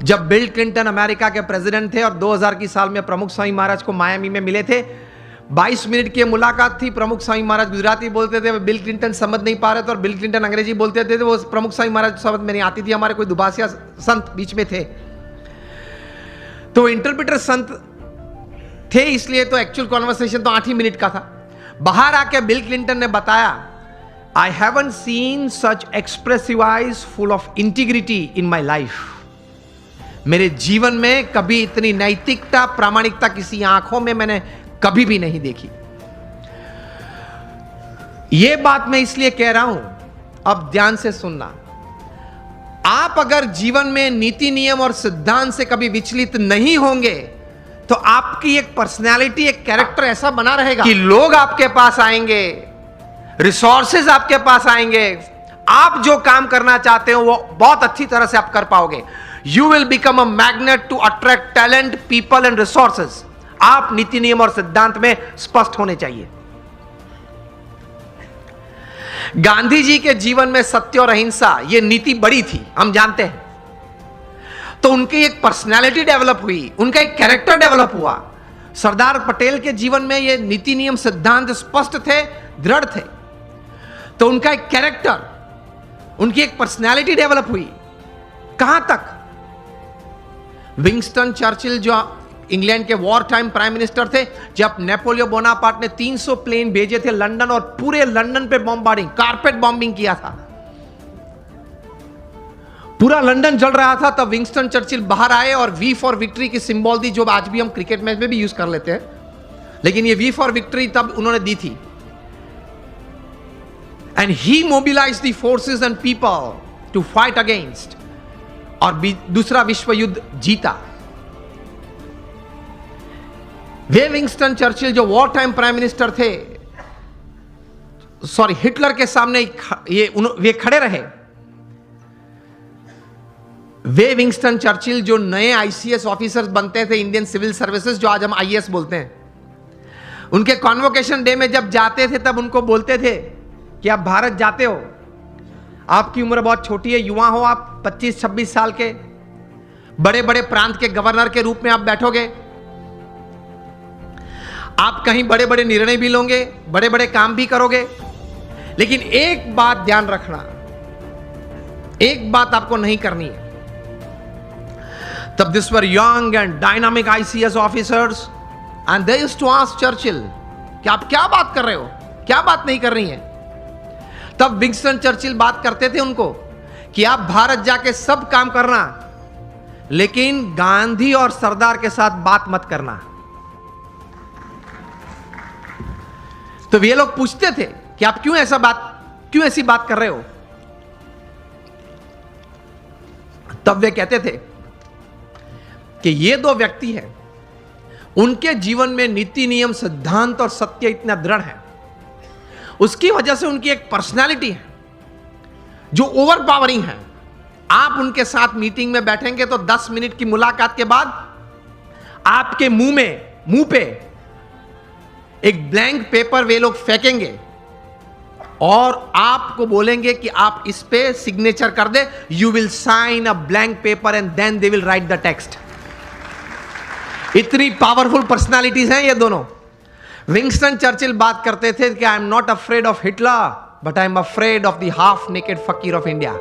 जब bill Clinton America के president थे और 2000 की साल में प्रमुख स्वामी महाराज को मायामी में मिले थे, 22 मिनट की मुलाकात थी। प्रमुख स्वामी महाराज गुजराती बोलते थे, बिल क्लिंटन समझ नहीं पा रहे थे, और बिल क्लिंटन अंग्रेजी बोलते थे, वो प्रमुख स्वामी महाराज समझ में नहीं आती थी। हमारे कोई दुभाषिया संत बीच में थे, तो इंटरप्रेटर संत थे, इसलिए तो एक्चुअल कॉन्वर्सेशन तो 8 ही मिनट का था। बाहर आके बिल क्लिंटन ने बताया, I haven't seen such expressive eyes full of integrity in my life. मेरे जीवन में कभी इतनी नैतिकता, प्रामाणिकता किसी आंखों में मैंने कभी भी नहीं देखी। यह बात मैं इसलिए कह रहा हूं, अब ध्यान से सुनना। आप अगर जीवन में नीति, नियम और सिद्धांत से कभी विचलित नहीं होंगे, तो आपकी एक पर्सनैलिटी, एक कैरेक्टर ऐसा बना रहेगा कि लोग आपके पास आएंगे, रिसोर्सेज आपके पास आएंगे, आप जो काम करना चाहते हो वो बहुत अच्छी तरह से आप कर पाओगे। You will become a magnet to attract talent, people and resources. आप नीति, नियम और सिद्धांत में स्पष्ट होने चाहिए। गांधी जी के जीवन में सत्य और अहिंसा ये नीति बड़ी थी, हम जानते हैं। तो उनकी एक पर्सनैलिटी डेवलप हुई, उनका एक कैरेक्टर डेवलप हुआ। सरदार पटेल के जीवन में ये नीति, नियम, सिद्धांत स्पष्ट थे, दृढ़ थे, तो उनका एक कैरेक्टर, उनकी एक पर्सनैलिटी डेवलप हुई। कहां तक? विंस्टन चर्चिल जो इंग्लैंड के वॉर टाइम प्राइम मिनिस्टर थे, जब नेपोलियन बोनापार्ट ने 300 प्लेन भेजे थे लंदन, और पूरे लंदन पे बॉम्बार्डिंग, कारपेट बॉम्बिंग किया था, पूरा लंदन जल रहा था, तब विंस्टन चर्चिल बाहर आए और वी फॉर विक्ट्री की सिंबल दी, जो आज भी हम क्रिकेट मैच में भी यूज कर लेते हैं, लेकिन ये वी फॉर विक्ट्री तब उन्होंने दी थी। And he mobilized the forces and people to fight against, और दूसरा विश्व युद्ध जीता। वे विंस्टन चर्चिल जो वॉर टाइम प्राइम मिनिस्टर थे, सॉरी, हिटलर के सामने वे खड़े रहे। वे विंस्टन चर्चिल जो नए आईसीएस ऑफिसर्स बनते थे, इंडियन सिविल सर्विसेज, जो आज हम आईएएस बोलते हैं, उनके कॉन्वोकेशन डे में जब जाते थे तब उनको बोलते थे कि आप भारत जाते हो, आपकी उम्र बहुत छोटी है, युवा हो आप, 25-26 साल के, बड़े बड़े प्रांत के गवर्नर के रूप में आप बैठोगे, आप कहीं बड़े बड़े निर्णय भी लोगे, बड़े बड़े काम भी करोगे, लेकिन एक बात ध्यान रखना, एक बात आपको नहीं करनी है। तब this were young and dynamic ICS officers and they used to ask Churchill कि आप क्या बात कर रहे हो, क्या बात नहीं कर रही हैं। तब विंस्टन चर्चिल बात करते थे उनको कि आप भारत जाके सब काम करना, लेकिन गांधी और सरदार के साथ बात मत करना। तो वे लोग पूछते थे कि आप क्यों ऐसी बात कर रहे हो। तब वे कहते थे कि ये दो व्यक्ति हैं, उनके जीवन में नीति, नियम, सिद्धांत और सत्य इतना दृढ़ है, उसकी वजह से उनकी एक पर्सनालिटी है जो ओवर पावरिंग है। आप उनके साथ मीटिंग में बैठेंगे तो 10 मिनट की मुलाकात के बाद आपके मुंह पे एक ब्लैंक पेपर वे लोग फेंकेंगे और आपको बोलेंगे कि आप इस पे सिग्नेचर कर दे। You will sign a blank paper and then they will write the text. इतनी पावरफुल पर्सनालिटीज हैं ये दोनों। विंस्टन चर्चिल बात करते थे कि I am not afraid of Hitler, but I am afraid of the half naked fakir of India.